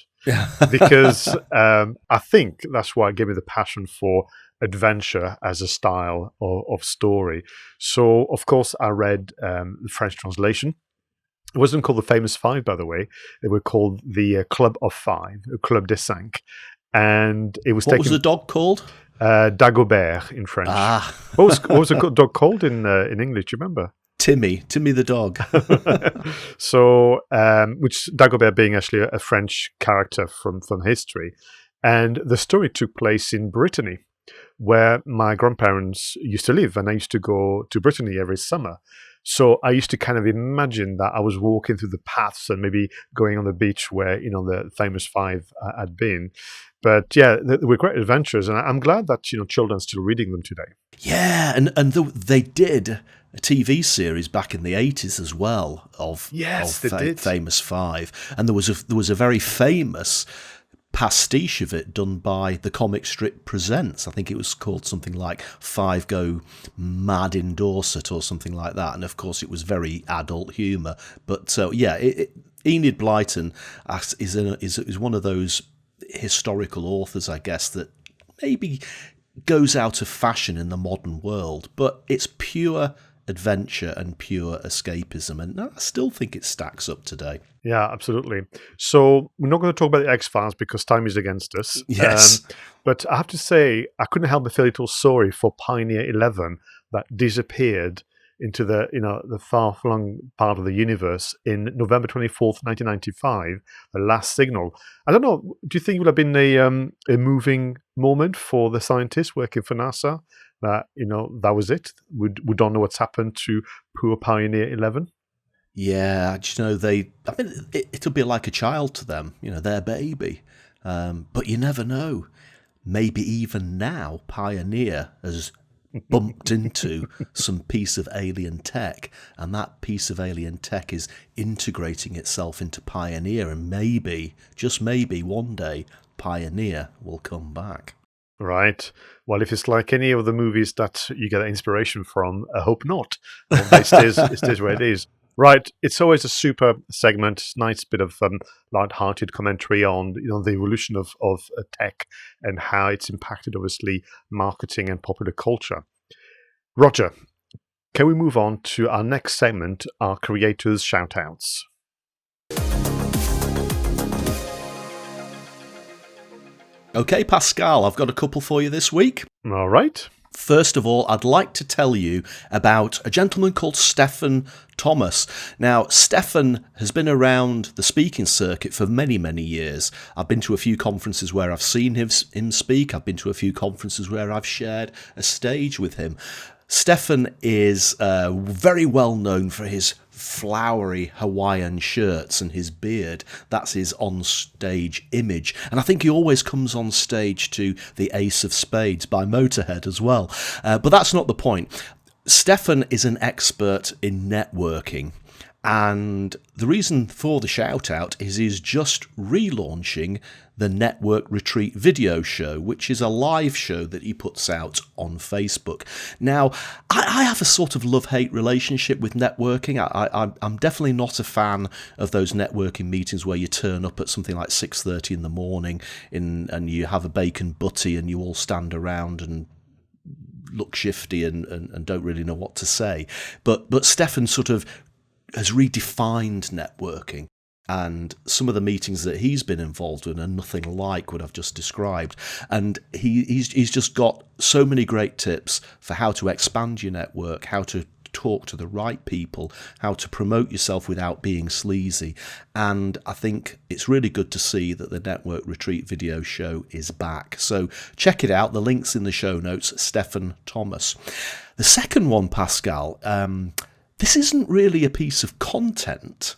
because I think that's why it gave me the passion for adventure as a style of story. So, of course, I read the French translation. It wasn't called the Famous Five, by the way. They were called the Club of Five, Club des Cinq. And it was What was the dog called? Dagobert in French. What was the dog called in English? Do you remember? Timmy the dog. So, which Dagobert being actually a French character from history, and the story took place in Brittany, where my grandparents used to live, and I used to go to Brittany every summer. So I used to kind of imagine that I was walking through the paths and maybe going on the beach where the famous five had been. But yeah, they were great adventures, and I'm glad that children are still reading them today. Yeah, and they did a TV series back in the 80s as well of They did. Famous Five, and there was a very famous pastiche of it done by the comic strip Presents. I think it was called something like Five Go Mad in Dorset or something like that, and of course it was very adult humour. But Enid Blyton is one of those historical authors, I guess, that maybe goes out of fashion in the modern world, but it's pure adventure and pure escapism, and I still think it stacks up today. Yeah, absolutely. So we're not going to talk about the X-Files because time is against us. Yes. But I have to say, I couldn't help but feel a little sorry for Pioneer 11 that disappeared into the far-flung part of the universe in November 24th, 1995, the last signal. I don't know, do you think it would have been a moving moment for the scientists working for NASA? That, that was it? We don't know what's happened to poor Pioneer 11? Yeah, it'll be like a child to them, their baby. But you never know. Maybe even now, Pioneer has bumped into some piece of alien tech, and that piece of alien tech is integrating itself into Pioneer, and maybe, just maybe, one day, Pioneer will come back. Right. Well, if it's like any of the movies that you get inspiration from, I hope not. It stays where it is. Right. It's always a super segment, nice bit of light-hearted commentary on the evolution of tech and how it's impacted, obviously, marketing and popular culture. Roger, can we move on to our next segment, our creators' shout-outs? Okay, Pascal, I've got a couple for you this week. All right. First of all, I'd like to tell you about a gentleman called Stephen Thomas. Now, Stephen has been around the speaking circuit for many, many years. I've been to a few conferences where I've seen him speak. I've been to a few conferences where I've shared a stage with him. Stephen is very well known for his flowery Hawaiian shirts and his beard. That's his on-stage image. And I think he always comes on stage to the Ace of Spades by Motorhead as well. But that's not the point. Stephen is an expert in networking. And the reason for the shout-out is he's just relaunching the Network Retreat video show, which is a live show that he puts out on Facebook. Now, I have a sort of love-hate relationship with networking. I'm definitely not a fan of those networking meetings where you turn up at something like 6:30 in the morning and you have a bacon butty and you all stand around and look shifty and don't really know what to say. But Stefan sort of has redefined networking, and some of the meetings that he's been involved in are nothing like what I've just described. And he's just got so many great tips for how to expand your network, how to talk to the right people, how to promote yourself without being sleazy. And I think it's really good to see that the Network Retreat video show is back. So check it out. The link's in the show notes. Stephen Thomas. The second one, Pascal, this isn't really a piece of content.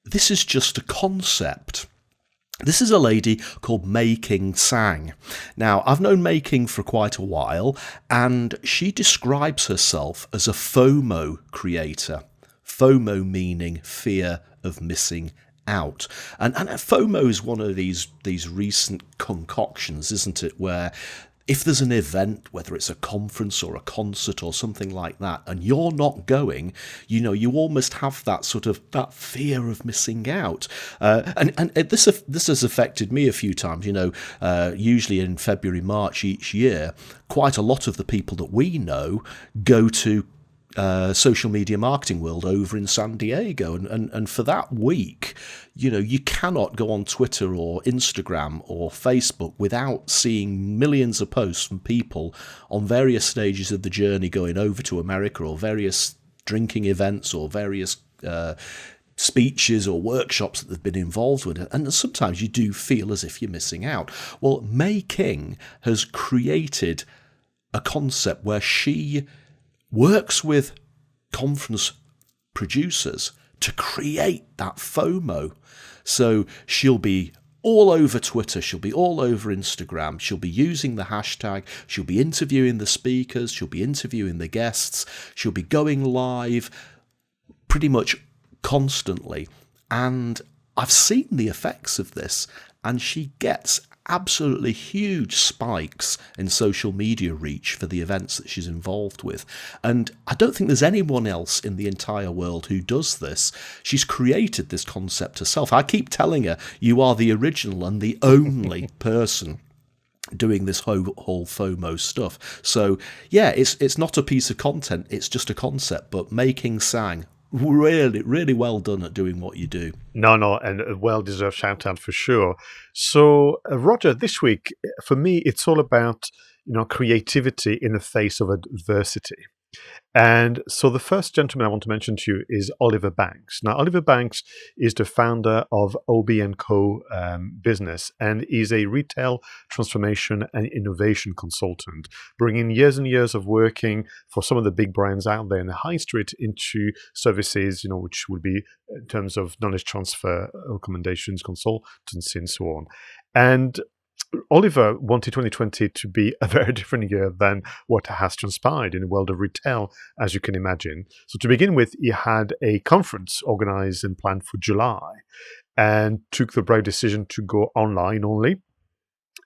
This is just a concept. This is a lady called Mei King Sang. Now, I've known Mei King for quite a while, and she describes herself as a FOMO creator. FOMO meaning fear of missing out. And FOMO is one of these recent concoctions, isn't it, where if there's an event, whether it's a conference or a concert or something like that, and you're not going, you almost have that sort of that fear of missing out. And this has affected me a few times. Usually in February, March each year, quite a lot of the people that we know go to social media marketing world over in San Diego, and for that week, you cannot go on Twitter or Instagram or Facebook without seeing millions of posts from people on various stages of the journey going over to America or various drinking events or various speeches or workshops that they've been involved with, and sometimes you do feel as if you're missing out. Well, May King has created a concept where she works with conference producers to create that FOMO. So she'll be all over Twitter, she'll be all over Instagram, she'll be using the hashtag, she'll be interviewing the speakers, she'll be interviewing the guests, she'll be going live pretty much constantly. And I've seen the effects of this, and she gets absolutely huge spikes in social media reach for the events that she's involved with. And I don't think there's anyone else in the entire world who does this. She's created this concept herself. I keep telling her, you are the original and the only person doing this whole FOMO stuff. So yeah, it's not a piece of content, it's just a concept, but Making Sang, really, really well done at doing what you do. No, and a well-deserved shout-out for sure. So, Roger, this week, for me, it's all about, creativity in the face of adversity. And so the first gentleman I want to mention to you is Oliver Banks. Now, Oliver Banks is the founder of OB&Co business, and is a retail transformation and innovation consultant, bringing years and years of working for some of the big brands out there in the high street into services, which would be in terms of knowledge transfer, recommendations, consultancy, and so on. And Oliver wanted 2020 to be a very different year than what has transpired in the world of retail, as you can imagine. So to begin with, he had a conference organized and planned for July, and took the brave decision to go online only,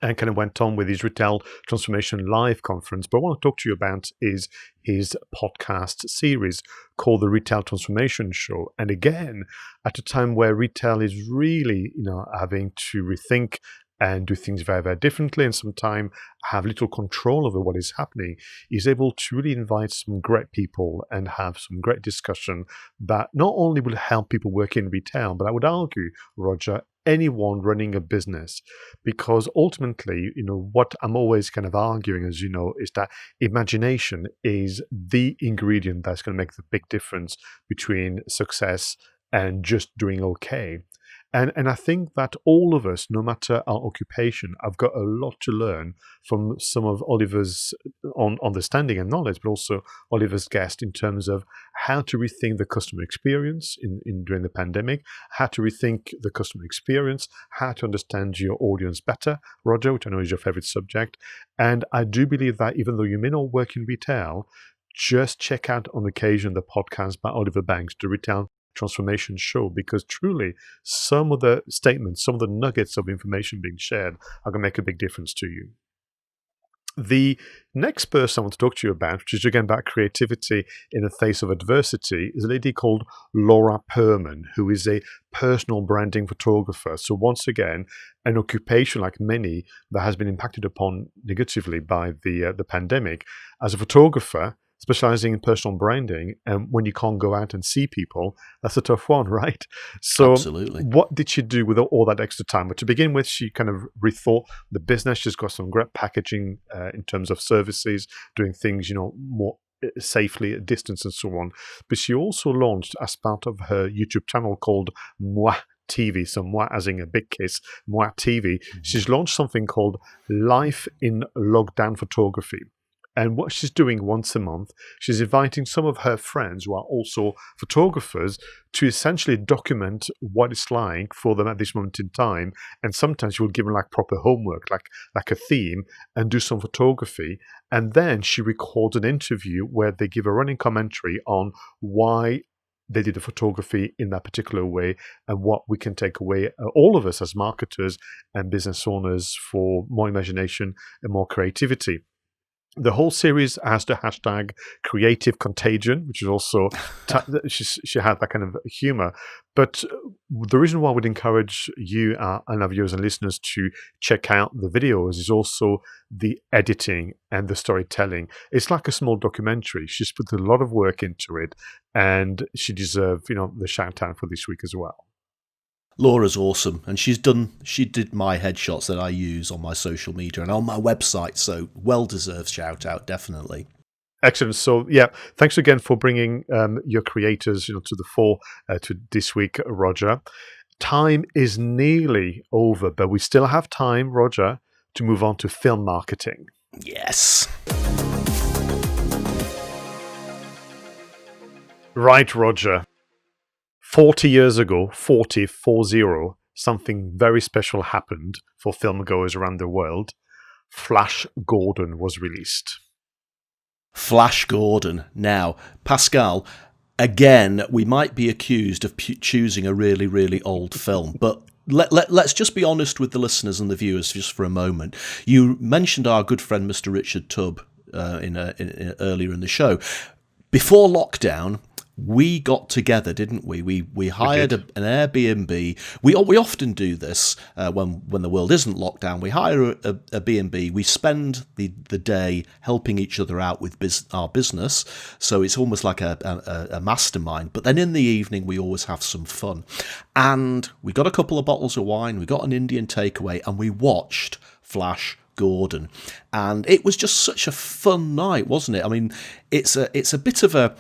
and kind of went on with his Retail Transformation Live conference. But what I want to talk to you about is his podcast series called The Retail Transformation Show. And again, at a time where retail is really, having to rethink and do things very, very differently, and sometimes have little control over what is happening, he's able to really invite some great people and have some great discussion that not only will help people work in retail, but I would argue, Roger, anyone running a business. Because ultimately, what I'm always kind of arguing, as you know, is that imagination is the ingredient that's going to make the big difference between success and just doing okay. And I think that all of us, no matter our occupation, have got a lot to learn from some of Oliver's understanding and knowledge, but also Oliver's guest in terms of how to rethink the customer experience during the pandemic, how to rethink the customer experience, how to understand your audience better, Roger, which I know is your favorite subject. And I do believe that even though you may not work in retail, just check out on occasion the podcast by Oliver Banks, The Retail Transformation Show, because truly some of the statements, some of the nuggets of information being shared are going to make a big difference to you. The next person I want to talk to you about, which is again about creativity in the face of adversity, is a lady called Laura Perman, who is a personal branding photographer. So once again, an occupation like many that has been impacted upon negatively by the pandemic. As a photographer, specializing in personal branding, and when you can't go out and see people, that's a tough one, right? So Absolutely. what did she do with all that extra time? But to begin with, she kind of rethought the business. She's got some great packaging in terms of services, doing things, more safely at distance and so on. But she also launched, as part of her YouTube channel called Moi TV, so moi as in a big kiss, Moi TV, she's launched something called Life in Lockdown Photography. And what she's doing once a month, she's inviting some of her friends who are also photographers to essentially document what it's like for them at this moment in time. And sometimes she will give them like proper homework, like a theme, and do some photography. And then she records an interview where they give a running commentary on why they did the photography in that particular way, and what we can take away, all of us as marketers and business owners, for more imagination and more creativity. The whole series has the hashtag Creative Contagion, which is also, she had that kind of humor. But the reason why I would encourage you and our viewers and listeners to check out the videos is also the editing and the storytelling. It's like a small documentary. She's put a lot of work into it, and she deserves, the shout out for this week as well. Laura's awesome, and she did my headshots that I use on my social media and on my website, so well-deserved shout out, definitely. Excellent. So, yeah, thanks again for bringing your creators, to the fore to this week, Roger. Time is nearly over, but we still have time, Roger, to move on to film marketing. Yes. Right, Roger. 40 years ago, 40, something very special happened for film goers around the world. Flash Gordon was released. Flash Gordon. Now, Pascal, again, we might be accused of choosing a really, really old film, but let's just be honest with the listeners and the viewers just for a moment. You mentioned our good friend Mr. Richard Tubb earlier in the show. Before lockdown, we got together, didn't we? We hired an Airbnb. We often do this when the world isn't locked down. We hire a B&B. We spend the day helping each other out with our business. So it's almost like a mastermind. But then in the evening, we always have some fun. And we got a couple of bottles of wine. We got an Indian takeaway, and we watched Flash Gordon, and it was just such a fun night, wasn't it? I mean, it's a bit of a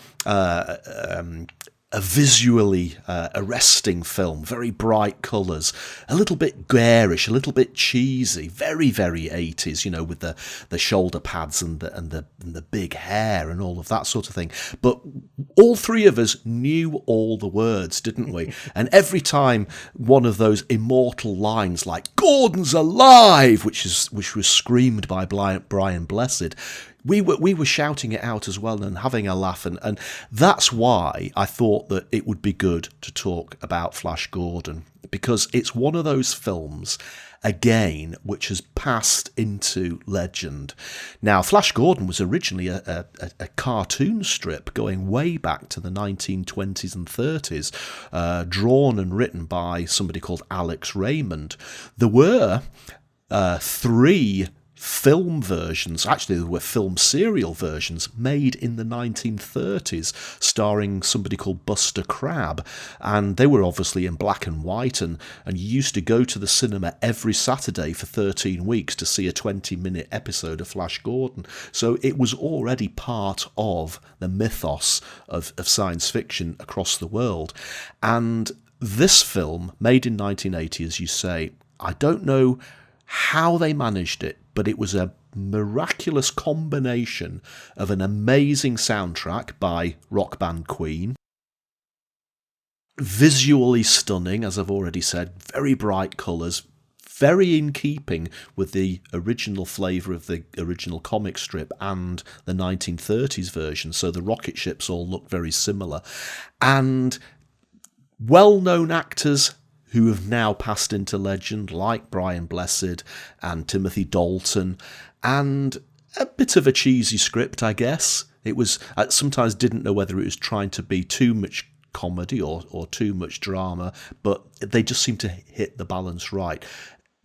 visually arresting film, very bright colours, a little bit garish, a little bit cheesy, very, very 80s, with the shoulder pads and the big hair and all of that sort of thing. But all three of us knew all the words, didn't we? And every time one of those immortal lines like "Gordon's alive," which was screamed by Brian Blessed, we were shouting it out as well and having a laugh, and that's why I thought that it would be good to talk about Flash Gordon, because it's one of those films, again, which has passed into legend. Now, Flash Gordon was originally a cartoon strip going way back to the 1920s and 30s, drawn and written by somebody called Alex Raymond. There were 3 film versions, actually there were film serial versions made in the 1930s starring somebody called Buster Crabbe, and they were obviously in black and white, and you used to go to the cinema every Saturday for 13 weeks to see a 20-minute episode of Flash Gordon. So it was already part of the mythos of science fiction across the world. And this film, made in 1980, as you say, I don't know how they managed it, but it was a miraculous combination of an amazing soundtrack by rock band Queen, visually stunning, as I've already said, very bright colours, very in keeping with the original flavour of the original comic strip and the 1930s version, so the rocket ships all look very similar, and well-known actors who have now passed into legend, like Brian Blessed and Timothy Dalton, and a bit of a cheesy script, I guess. It was, I sometimes didn't know whether it was trying to be too much comedy or too much drama, but they just seemed to hit the balance right.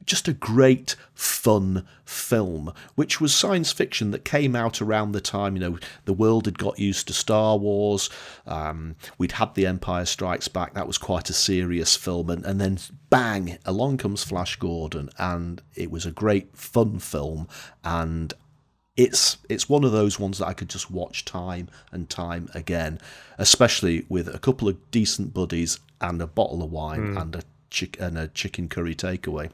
Just a great, fun film, which was science fiction that came out around the time, the world had got used to Star Wars. We'd had The Empire Strikes Back. That was quite a serious film. And then, bang, along comes Flash Gordon. And it was a great, fun film. And it's one of those ones that I could just watch time and time again, especially with a couple of decent buddies and a bottle of wine and a chicken curry takeaway.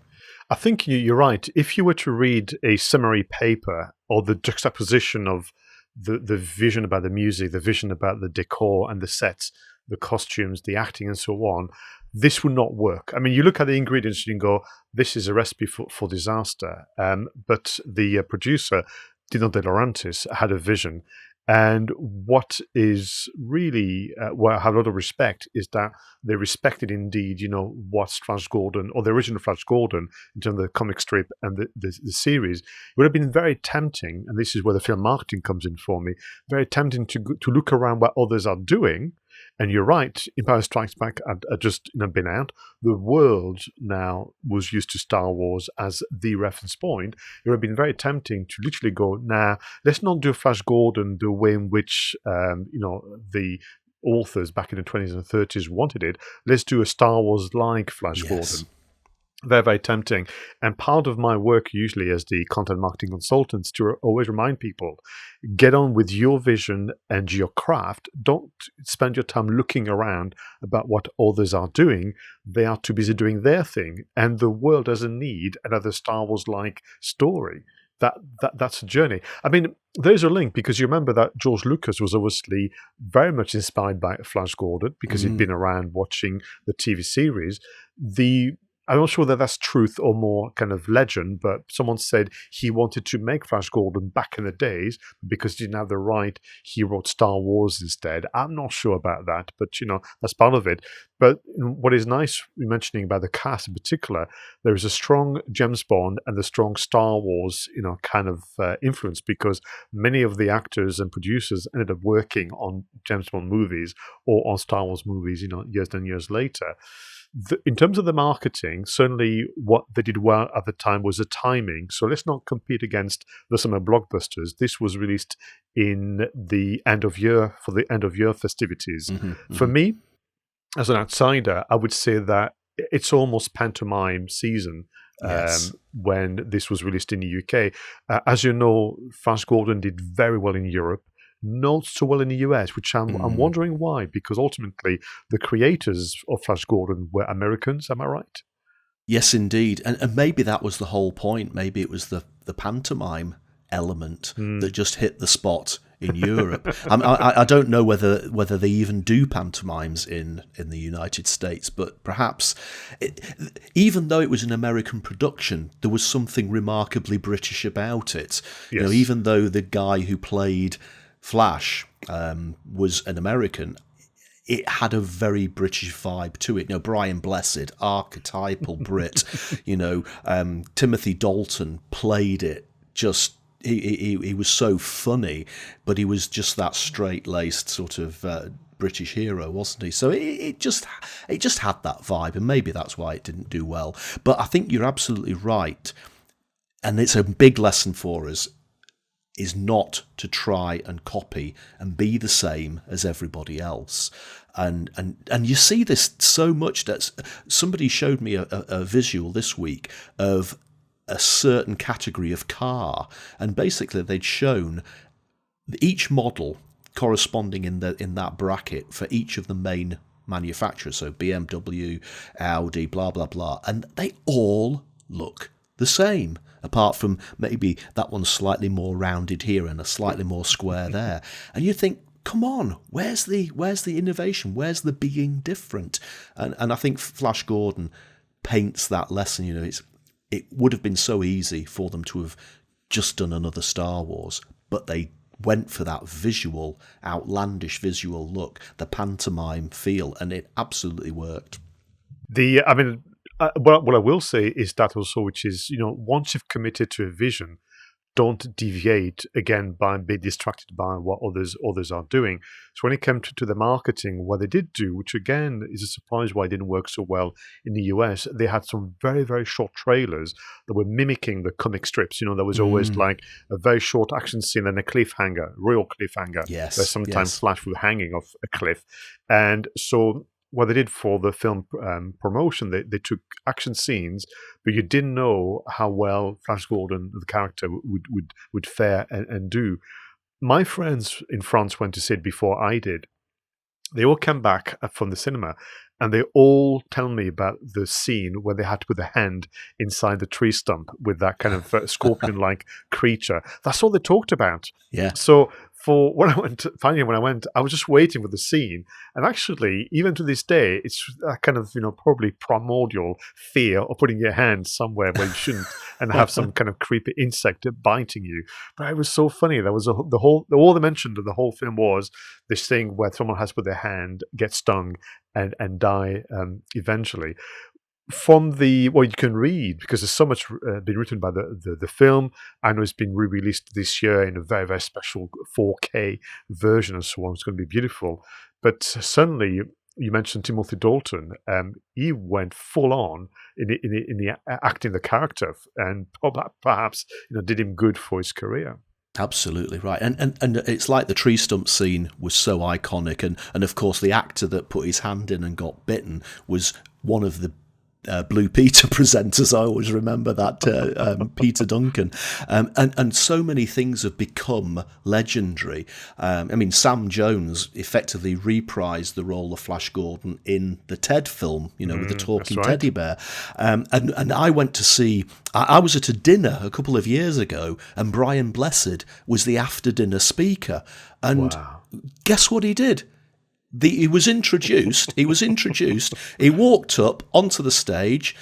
I think you're right. If you were to read a summary paper or the juxtaposition of the vision about the music, the vision about the decor and the sets, the costumes, the acting and so on, this would not work. I mean, you look at the ingredients, you can go, this is a recipe for disaster. But the producer, Dino De Laurentiis, had a vision. And what is really, what I have a lot of respect is that they respected indeed, what's Flash Gordon, or the original Flash Gordon, in terms of the comic strip and the series. It would have been very tempting, and this is where the film marketing comes in for me, very tempting to look around what others are doing. And you're right, Empire Strikes Back had just been out. The world now was used to Star Wars as the reference point. It would have been very tempting to literally go, nah, let's not do Flash Gordon the way in which the authors back in the 20s and 30s wanted it. Let's do a Star Wars-like Flash Gordon. Very, very tempting. And part of my work, usually as the content marketing consultant, is to always remind people, get on with your vision and your craft. Don't spend your time looking around about what others are doing. They are too busy doing their thing. And the world doesn't need another Star Wars-like story. That's a journey. I mean, there's a link, because you remember that George Lucas was obviously very much inspired by Flash Gordon, because he'd been around watching the TV series. I'm not sure that that's truth or more kind of legend, but someone said he wanted to make Flash Gordon back in the days because he didn't have the right. He wrote Star Wars instead. I'm not sure about that, but that's part of it. But what is nice, you're mentioning about the cast in particular, there is a strong James Bond and a strong Star Wars, kind of influence, because many of the actors and producers ended up working on James Bond movies or on Star Wars movies, years and years later. In terms of the marketing, certainly what they did well at the time was the timing. So let's not compete against the summer blockbusters. This was released in the end of year, for the end of year festivities. For me, as an outsider, I would say that it's almost pantomime season. When this was released in the UK. As you know, Flash Gordon did very well in Europe, not so well in the US, which I'm wondering why, because ultimately the creators of Flash Gordon were Americans, am I right? Yes, indeed. And maybe that was the whole point. Maybe it was the pantomime element that just hit the spot in Europe. I don't know whether they even do pantomimes in the United States, but perhaps, even though it was an American production, there was something remarkably British about it. Yes. Even though the guy who played Flash was an American, it had a very British vibe to it. Brian Blessed, archetypal Brit. Timothy Dalton played it just. He was so funny, but he was just that straight-laced sort of British hero, wasn't he? So it just had that vibe, and maybe that's why it didn't do well. But I think you're absolutely right, and it's a big lesson for us, is not to try and copy and be the same as everybody else. And you see this so much that somebody showed me a visual this week of a certain category of car, and basically they'd shown each model corresponding in that bracket for each of the main manufacturers, so BMW, Audi, blah blah blah, and they all look the same, apart from maybe that one's slightly more rounded here and a slightly more square there. And you think, come on, where's the innovation? Where's the being different? And I think Flash Gordon paints that lesson. It would have been so easy for them to have just done another Star Wars, but they went for that visual, outlandish visual look, the pantomime feel, and it absolutely worked. What I will say is that also, which is, once you've committed to a vision, don't deviate again by being distracted by what others are doing. So when it came to the marketing, what they did do, which again is a surprise why it didn't work so well in the US, they had some very, very short trailers that were mimicking the comic strips. There was always like a very short action scene and a cliffhanger, real cliffhanger. Yes. Where sometimes Flash was hanging off a cliff. And so what they did for the film promotion, they took action scenes, but you didn't know how well Flash Gordon, the character, would fare and do. My friends in France went to see it before I did. They all came back from the cinema, and they all tell me about the scene where they had to put a hand inside the tree stump with that kind of scorpion-like creature. That's all they talked about. Yeah. So when I went, I was just waiting for the scene. And actually, even to this day, it's a kind of, probably primordial fear of putting your hand somewhere where you shouldn't and have some kind of creepy insect biting you. But it was so funny. That was all they mentioned of the whole film was this thing where someone has to put their hand, get stung, and die eventually. From what you can read, because there's so much been written by the film. I know it's been re-released this year in a very, very special 4K version and so on. It's going to be beautiful. But certainly, you mentioned Timothy Dalton. He went full on in the acting the character, and perhaps did him good for his career. Absolutely right. And it's like the tree stump scene was so iconic. And of course, the actor that put his hand in and got bitten was one of the Blue Peter presenters. I always remember that, Peter Duncan. And so many things have become legendary. I mean, Sam Jones effectively reprised the role of Flash Gordon in the Ted film, with the talking teddy bear. And I went to see, I was at a dinner a couple of years ago, and Brian Blessed was the after-dinner speaker. And guess what he did? He was introduced. He walked up onto the stage,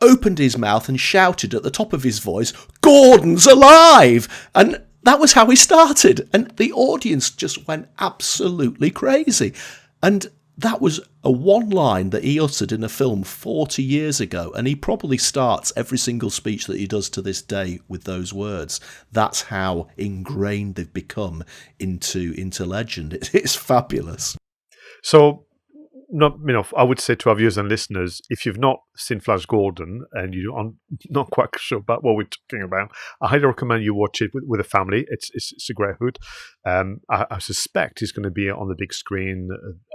opened his mouth and shouted at the top of his voice, "Gordon's alive!" And that was how he started. And the audience just went absolutely crazy. And that was a one line that he uttered in a film 40 years ago. And he probably starts every single speech that he does to this day with those words. That's how ingrained they've become into legend. It's fabulous. So, I would say to our viewers and listeners, if you've not seen Flash Gordon and you're not quite sure about what we're talking about, I highly recommend you watch it with a family. It's a great hood. I suspect it's going to be on the big screen.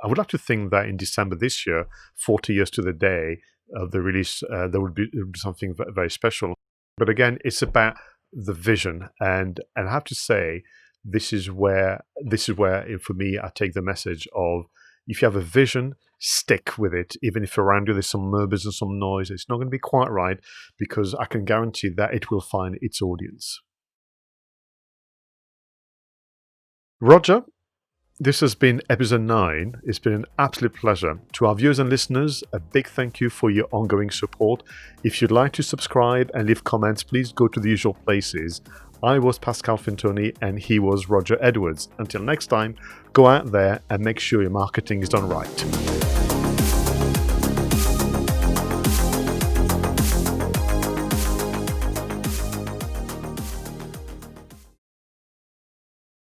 I would like to think that in December this year, 40 years to the day of the release, there would be something very special. But again, it's about the vision, and I have to say, this is where for me, I take the message of, if you have a vision, stick with it. Even if around you there's some murmurs and some noise, it's not going to be quite right, because I can guarantee that it will find its audience. Roger, this has been episode 9. It's been an absolute pleasure. To our viewers and listeners, a big thank you for your ongoing support. If you'd like to subscribe and leave comments, please go to the usual places. I was Pascal Fintoni and he was Roger Edwards. Until next time, go out there and make sure your marketing is done right.